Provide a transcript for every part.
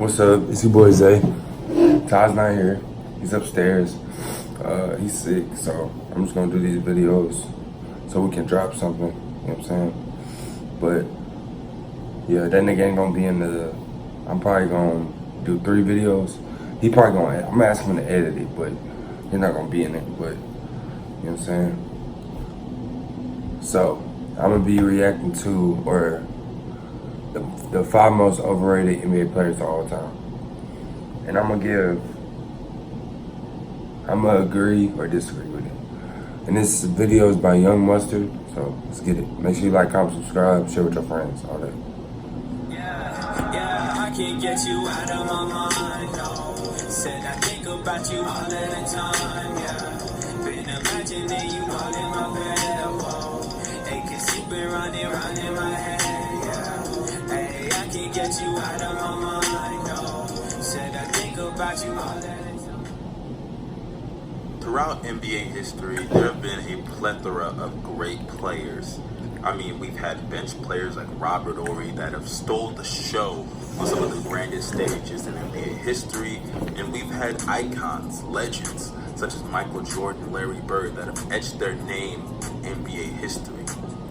What's up? It's your boy Zay. Ty's not here. He's upstairs. He's sick, so I'm just gonna do these videos so we can drop something. You know what I'm saying? But yeah, that nigga ain't gonna be in the. I'm probably gonna do 3 videos. He probably gonna. I'm gonna ask him to edit it, but he's not gonna be in it. But you know what I'm saying? So I'm gonna be reacting to the 5 most overrated NBA players of all time. And I'm gonna agree or disagree with it. And this video is by Young Mustard, so let's get it. Make sure you like, comment, subscribe, share with your friends, all that. Yeah, I can't get you out of my mind, no. Said I think about you all of the time, yeah. Been imagining you all in my bed, whoa. Hey, cause you been running round in my head, yeah. Hey, I can't get you out of my mind, no. Said I think about you all of the time. Throughout NBA history, there have been a plethora of great players. I mean, we've had bench players like Robert Horry that have stole the show on some of the grandest stages in NBA history, and we've had icons, legends, such as Michael Jordan, Larry Bird, that have etched their name in NBA history.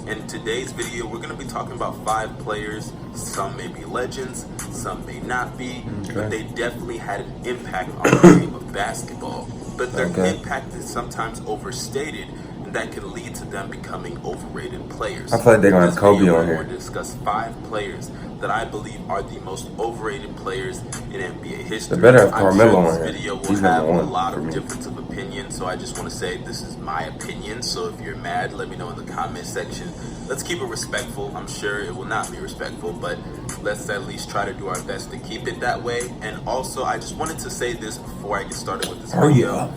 In today's video, we're going to be talking about 5 players. Some may be legends, some may not be, but they definitely had an impact on the game of basketball. But their impact is sometimes overstated, and that can lead to them becoming overrated players. I feel like they're gonna have Kobe on here. We're going to discuss 5 players that I believe are the most overrated players in NBA history. They better have Carmelo I'm on sure here. this video will He's have number a 1 lot for of me. difference of opinion, so I just want to say this is my opinion. So if you're mad, let me know in the comment section. Let's keep it respectful. I'm sure it will not be respectful, but let's at least try to do our best to keep it that way. And also, I just wanted to say this before I get started with this video.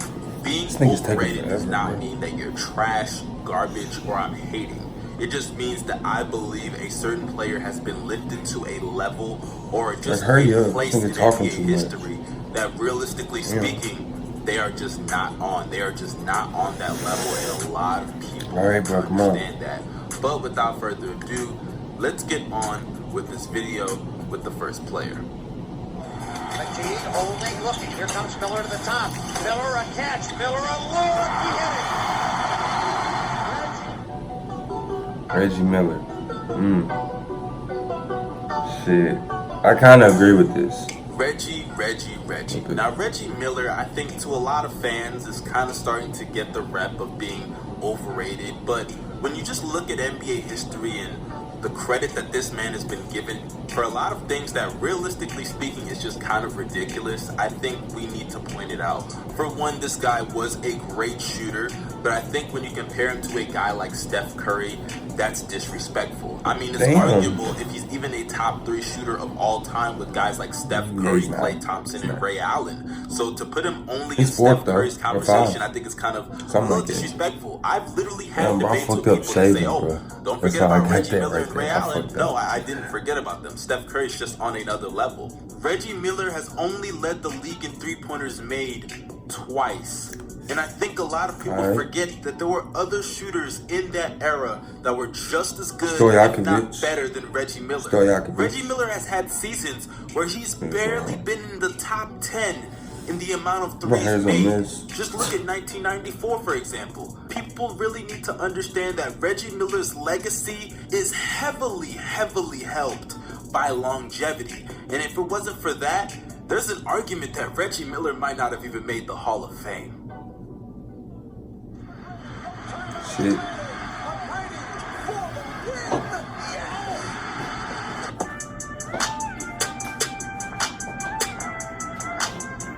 Being overrated does not mean that you're trash, garbage, or I'm hating. It just means that I believe a certain player has been lifted to a level or just a place in NBA history that realistically speaking, they are just not on. They are just not on that level, and a lot of people understand that. But without further ado, let's get on with this video with the first player. McGee holding, looking. Here comes Miller to the top. Miller a catch. Miller a look. He hit it. Reggie Miller. Shit. I kind of agree with this. Reggie. Now, Reggie Miller, I think to a lot of fans, is kind of starting to get the rep of being overrated. But when you just look at NBA history and the credit that this man has been given for a lot of things that realistically speaking is just kind of ridiculous, I think we need to point it out. For one, this guy was a great shooter, but I think when you compare him to a guy like Steph Curry, that's disrespectful. I mean, it's arguable if he's even a top 3 shooter of all time with guys like Steph Curry, Klay Thompson, and Ray Allen. So to put him only in Steph Curry's conversation, I think it's kind of a little disrespectful. I've literally had debates with people that say, oh, don't forget about Reggie Miller and Ray Allen. No, I didn't forget about them. Steph Curry's just on another level. Reggie Miller has only led the league in 3-pointers made twice. And I think a lot of people forget that there were other shooters in that era that were just as good, if not better, than Reggie Miller. Reggie Miller has had seasons where he's barely been in the top 10 in the amount of threes made. Just look at 1994, for example. People really need to understand that Reggie Miller's legacy is heavily helped by longevity. And if it wasn't for that, there's an argument that Reggie Miller might not have even made the Hall of Fame. Shit.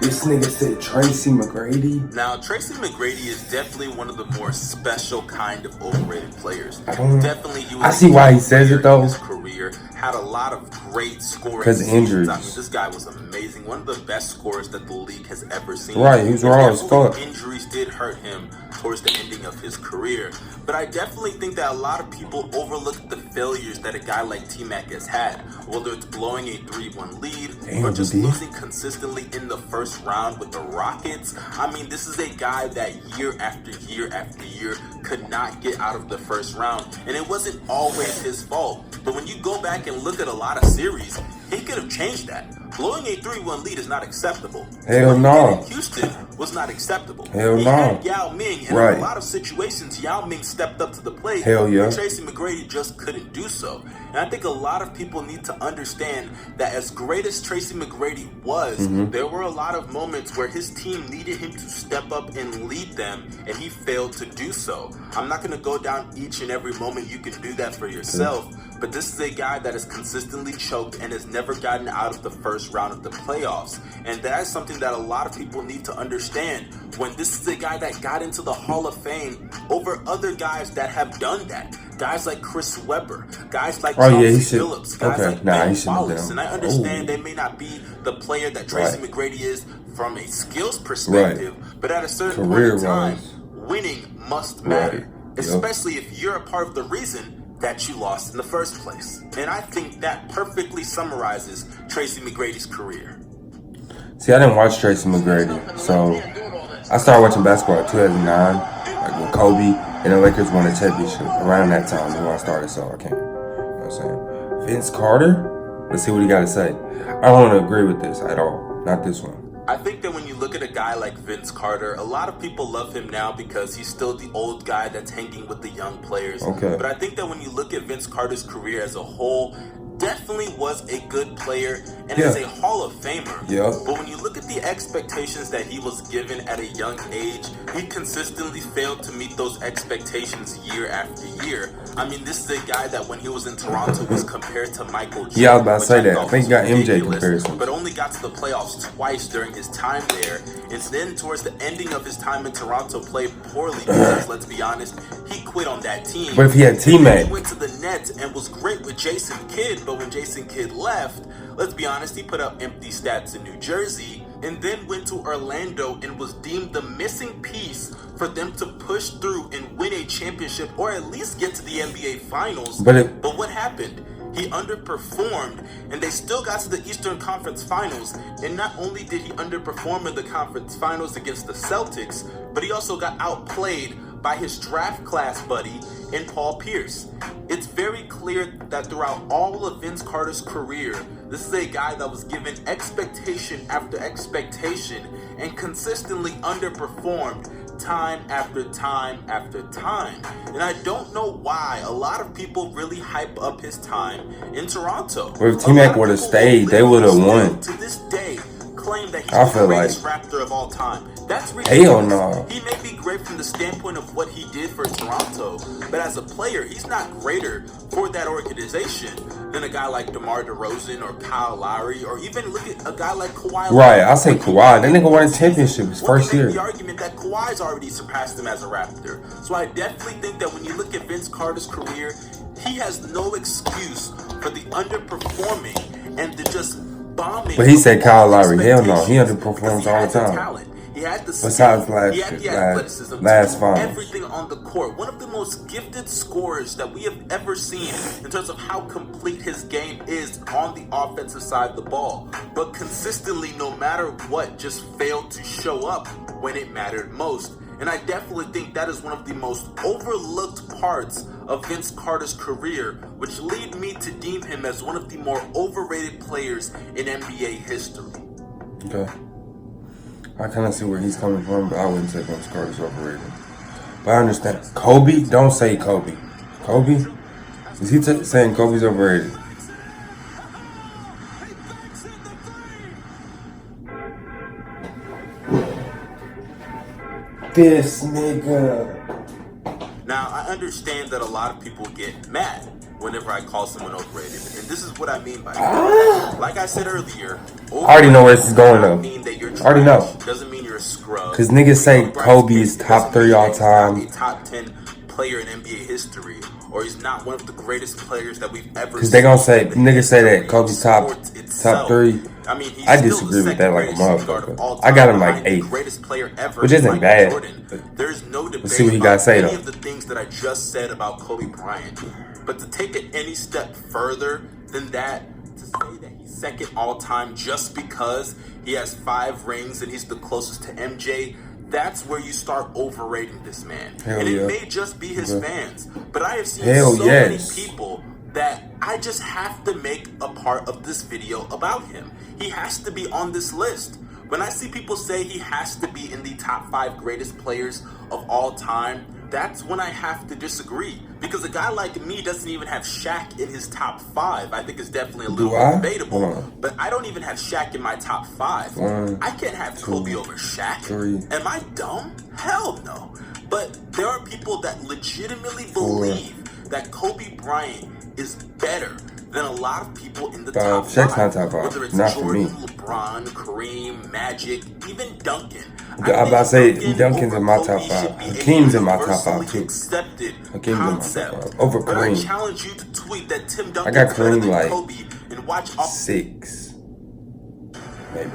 This nigga said Tracy McGrady. Now, Tracy McGrady is definitely one of the more special kind of overrated players. I see why he says it though. His career had a lot of great scoring. Because injuries. I mean, this guy was amazing. One of the best scorers that the league has ever seen. Right, he was raw as fuck. Injuries did hurt him towards the ending of his career. But I definitely think that a lot of people overlook the failures that a guy like T-Mac has had. Whether it's blowing a 3-1 lead or just losing consistently in the first round with the Rockets. I mean, this is a guy that year after year after year could not get out of the first round. And it wasn't always his fault. But when you go back and look at a lot of series, he could have changed that. Blowing a 3-1 lead is not acceptable. Hell What he no. did in Houston was not acceptable. Hell he no. had Yao Ming, and Right. in a lot of situations, Yao Ming stepped up to the plate. Hell yeah. And Tracy McGrady just couldn't do so. And I think a lot of people need to understand that as great as Tracy McGrady was, there were a lot of moments where his team needed him to step up and lead them, and he failed to do so. I'm not going to go down each and every moment. You can do that for yourself. But this is a guy that has consistently choked and has never gotten out of the first round of the playoffs. And that is something that a lot of people need to understand. When this is a guy that got into the Hall of Fame over other guys that have done that. Guys like Chris Webber, guys like Chauncey Phillips, guys like Ben Wallace. And I understand they may not be the player that Tracy McGrady is from a skills perspective, but at a certain point in time, winning must matter. Especially if you're a part of the reason that you lost in the first place. And I think that perfectly summarizes Tracy McGrady's career. See, I didn't watch Tracy McGrady, so I started watching basketball in 2009, like when Kobe and the Lakers won a championship. Around that time is when I started, so I can't. You know what I'm saying? Vince Carter? Let's see what he got to say. I don't want to agree with this at all. Not this one. I think that when you look at a guy like Vince Carter, a lot of people love him now because he's still the old guy that's hanging with the young players. Okay. But I think that when you look at Vince Carter's career as a whole, definitely was a good player and is a Hall of Famer. Yeah. But when you look at the expectations that he was given at a young age, he consistently failed to meet those expectations year after year. I mean, this is a guy that when he was in Toronto was compared to Michael Jordan. Yeah, I was about to say that. I think he got MJ comparison. But only got to the playoffs twice during his time there. And then towards the ending of his time in Toronto, played poorly because, let's be honest, he quit on that team. But if he had teammates. He went to the Nets and was great with Jason Kidd, but when Jason Kidd left, let's be honest, he put up empty stats in New Jersey and then went to Orlando and was deemed the missing piece for them to push through and win a championship or at least get to the NBA Finals. But what happened? He underperformed, and they still got to the Eastern Conference Finals. And not only did he underperform in the conference finals against the Celtics, but he also got outplayed by his draft class buddy in Paul Pierce. It's very clear that throughout all of Vince Carter's career, this is a guy that was given expectation after expectation and consistently underperformed time after time after time. And I don't know why a lot of people really hype up his time in Toronto. But if T-Mac would have stayed, they would have won. To this day, claim that he's the greatest Raptor of all time. That's ridiculous. Hell no. He may be great from the standpoint of what he did for Toronto, but as a player, he's not greater for that organization than a guy like DeMar DeRozan or Kyle Lowry, or even look at a guy like Kawhi. Right, I say Kawhi. That nigga won a championship his first year. The argument that Kawhi's already surpassed him as a Raptor. So I definitely think that when you look at Vince Carter's career, he has no excuse for the underperforming and the just bombing. But he said Kyle Lowry. Hell no, he underperforms all the time. He had the besides last finals. Everything on the court. One of the most gifted scorers that we have ever seen in terms of how complete his game is on the offensive side of the ball. But consistently, no matter what, just failed to show up when it mattered most. And I definitely think that is one of the most overlooked parts of Vince Carter's career, which lead me to deem him as one of the more overrated players in NBA history. Okay. I kind of see where he's coming from, but I wouldn't say Vince Carter's overrated. But I understand. Kobe? Don't say Kobe. Kobe? Is he saying Kobe's overrated? This nigga. Now, I understand that a lot of people get mad whenever I call someone overrated. And this is what I mean by that. Like I said earlier, I already know where this is going though. I already know. Doesn't mean you're a scrub. Because niggas say Kobe is top 3 all time. A top 10 player in NBA history. Or he's not one of the greatest players that we've ever seen. Because they gonna say, niggas say that Kobe's top 3. I mean, I disagree with that like a motherfucker. I got him like 8. Which isn't bad. There's no debate. Let's see what he got to say though. Any of the things that I just said about Kobe Bryant. But to take it any step further than that, to say that he's second all time just because he has 5 rings and he's the closest to MJ, that's where you start overrating this man. And it may just be his fans, but I have seen so many people that I just have to make a part of this video about him. he has to be on this list. When I see people say he has to be in the top 5 greatest players of all time, that's when I have to disagree. Because a guy like me doesn't even have Shaq in his top 5. I think it's definitely a little bit debatable. But I don't even have Shaq in my top 5. I can't have Kobe over Shaq. Am I dumb? Hell no. But there are people that legitimately believe that Kobe Bryant is better than a lot of people in the top 5. Shaq's not top 5. Whether it's not Jordan, for me. LeBron, Kareem, Magic, even Duncan. I'm about to say Duncan's in my top 5. Hakeem's in my top 5 too. Hakeem's in my top 5 over Kareem. I challenge you to tweet that Tim I Duncan got Kareem like Kobe and watch 6, maybe.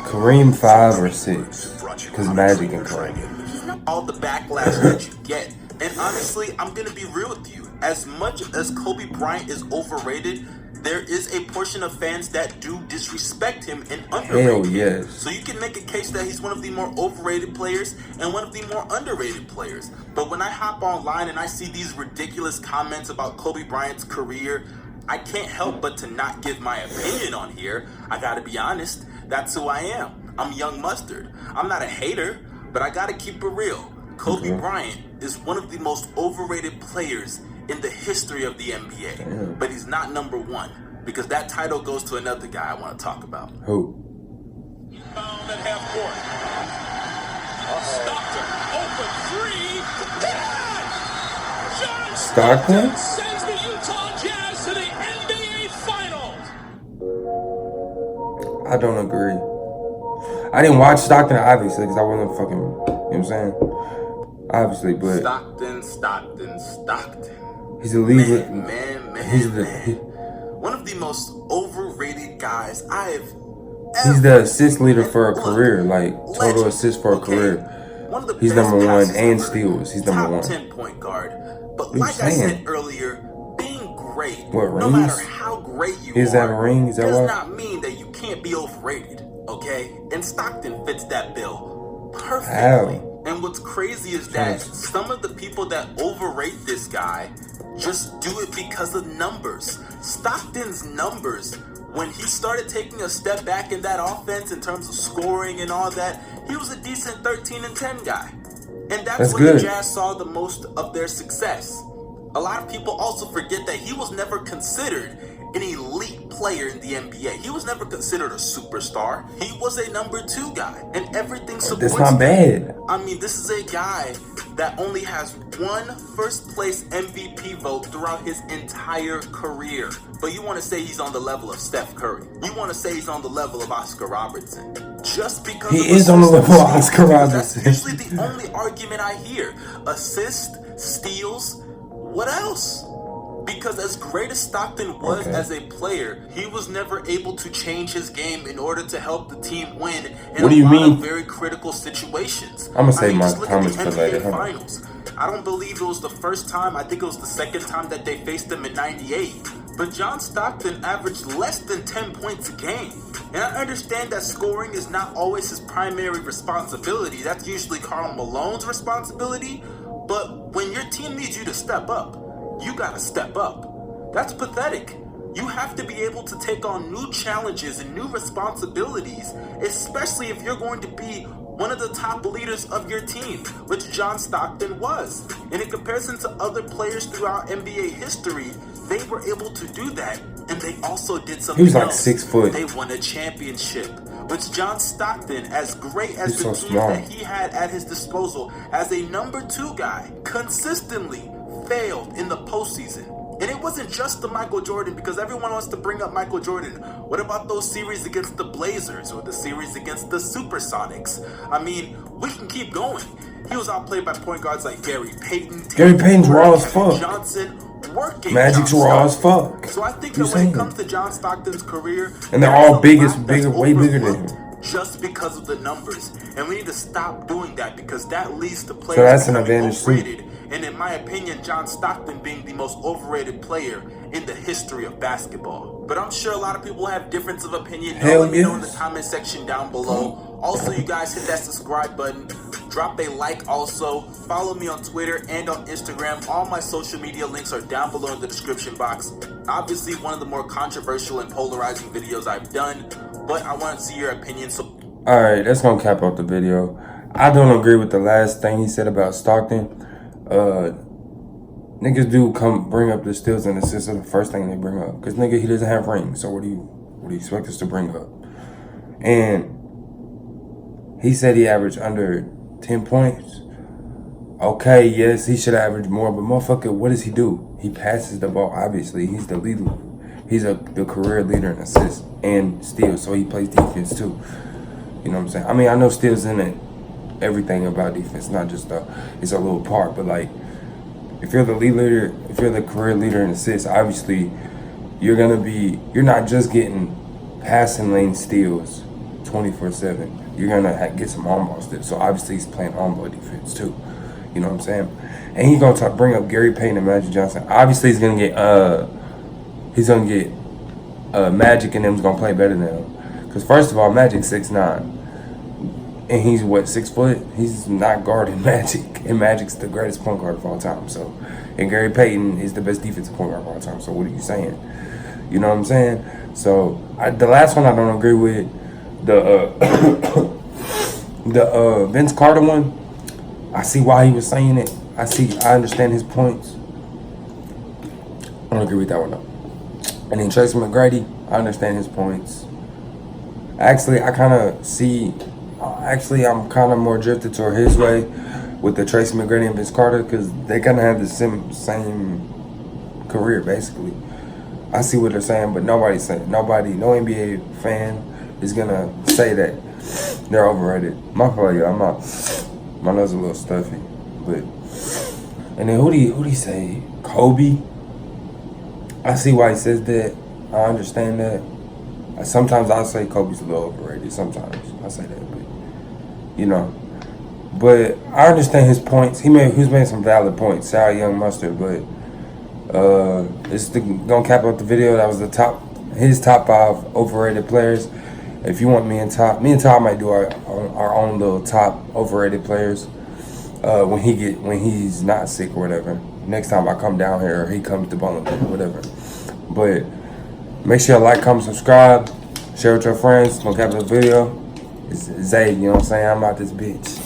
Kareem 5 or 6, because Magic and Kareem. All the backlash that you get. And honestly, I'm gonna be real with you. As much as Kobe Bryant is overrated, there is a portion of fans that do disrespect him and underrate him. Hell yes. So you can make a case that he's one of the more overrated players and one of the more underrated players. But when I hop online and I see these ridiculous comments about Kobe Bryant's career, I can't help but to not give my opinion on here. I gotta be honest, that's who I am. I'm Young Mustard. I'm not a hater, but I gotta keep it real. Kobe Bryant is one of the most overrated players in the history of the NBA. But he's not number 1, because that title goes to another guy I want to talk about. Who? Found at half court. Stockton, open 3. Stockton? Sends the Utah Jazz to the NBA Finals. I don't agree. I didn't watch Stockton, obviously, because I wasn't fucking, you know what I'm saying? Obviously, but Stockton. He's a leader. Man. One of the most overrated guys I have ever. He's the assist leader for a career, like total assist for a career. One of the He's best number 1 passes and ever. steals. He's number 1. Top 10 point guard. But What like you I saying? said earlier, being great, What, no rings? matter how great you Is that a are, ring? Is that does what? not mean that you can't be overrated, okay? And Stockton fits that bill perfectly. How? And what's crazy is that some of the people that overrate this guy just do it because of numbers. Stockton's numbers, when he started taking a step back in that offense in terms of scoring and all that, he was a decent 13-10 guy. And that's when good. the Jazz saw the most of their success. A lot of people also forget that he was never considered an elite player in the NBA. He was never considered a superstar. He was a number 2 guy, and everything supports That's not bad. I mean, this is a guy that only has 1 first place MVP vote throughout his entire career. But you want to say he's on the level of Steph Curry. You want to say he's on the level of Oscar Robertson. Just because He is on the level of Oscar Robertson. That's usually the only argument I hear. Assist, steals, what else? Because as great as Stockton was as a player, he was never able to change his game in order to help the team win in What do you lot mean? of very critical situations. I'm gonna say my just look at comments the for later. NBA Finals. I don't believe it was the first time. I think it was the second time that they faced him in '98. But John Stockton averaged less than 10 points a game. And I understand that scoring is not always his primary responsibility. That's usually Karl Malone's responsibility. But when your team needs you to step up, you gotta step up. That's pathetic. You have to be able to take on new challenges and new responsibilities, especially if you're going to be one of the top leaders of your team, which John Stockton was. And in comparison to other players throughout NBA history, they were able to do that. And they also did something else. He was like 6 foot. They won a championship. Which John Stockton, as great as the so team small. that he had at his disposal, as a number 2 guy, consistently failed in the postseason. And it wasn't just the Michael Jordan, because everyone wants to bring up Michael Jordan. What about those series against the Blazers or the series against the Supersonics? I mean, we can keep going. He was outplayed by point guards like Gary Payton. Gary Payton's raw as fuck. Johnson, working. Magic's John raw as Stockton. fuck. So I think You that when it saying? comes to John Stockton's career, And they're there is all a bigger, lot that's way bigger than overlooked him. just because of the numbers. And we need to stop doing that, because that leads to players that's an becoming advantage too. overrated. And in my opinion, John Stockton being the most overrated player in the history of basketball. But I'm sure a lot of people have difference of opinion. Hell Let me know in the yes. comment section down below. Also, you guys hit that subscribe button. Drop a like also. Follow me on Twitter and on Instagram. All my social media links are down below in the description box. Obviously, one of the more controversial and polarizing videos I've done, but I want to see your opinion. So, alright, that's gonna cap out the video. I don't agree with the last thing he said about Stockton. Niggas do come bring up the steals and assists are the first thing they bring up. Cause nigga, he doesn't have rings. So what do you expect us to bring up? And he said he averaged under 10 points. Okay, yes, he should average more, but motherfucker, what does he do? He passes the ball, obviously. He's the leader. He's the career leader in assists and steals, so he plays defense too. You know what I'm saying? I mean, I know steals in it, everything about defense, not just it's a little part, but like, if you're the lead leader, if you're the career leader in assists, obviously, you're not just getting passing lane steals 24/7. You're gonna get some on-ball steals. So obviously he's playing on-ball defense too. You know what I'm saying? And he's gonna bring up Gary Payton and Magic Johnson. Obviously he's gonna get Magic and them's gonna play better than him. Cause first of all, Magic's 6'9", and he's what, 6 foot? He's not guarding Magic, and Magic's the greatest point guard of all time. So, and Gary Payton is the best defensive point guard of all time. So what are you saying? You know what I'm saying? So the last one I don't agree with, the Vince Carter one. I see why he was saying it. I understand his points. I don't agree with that one though. And then TRACY McGrady, I understand his points. Actually, I'm kind of more drifted toward his way with the TRACY McGrady and Vince Carter because they kind of have the same career basically. I see what they're saying, but no NBA fan is gonna say that they're overrated. My fault, y'all. My nose a little stuffy, but and then who do you say? Kobe. I see why he says that. I understand that. Sometimes I say Kobe's a little overrated. Sometimes I say that, but you know. But I understand his points. He's made some valid points. Sorry, Young Mustard, but this is gonna cap out the video. That was his top 5 overrated players. If you want me and Todd might do our own little top overrated players when he's not sick or whatever. Next time I come down here or he comes to Bowling or whatever. But make sure you like, comment, subscribe, share with your friends. Gonna cap out the video. It's Zay, you know what I'm saying? I'm out this bitch.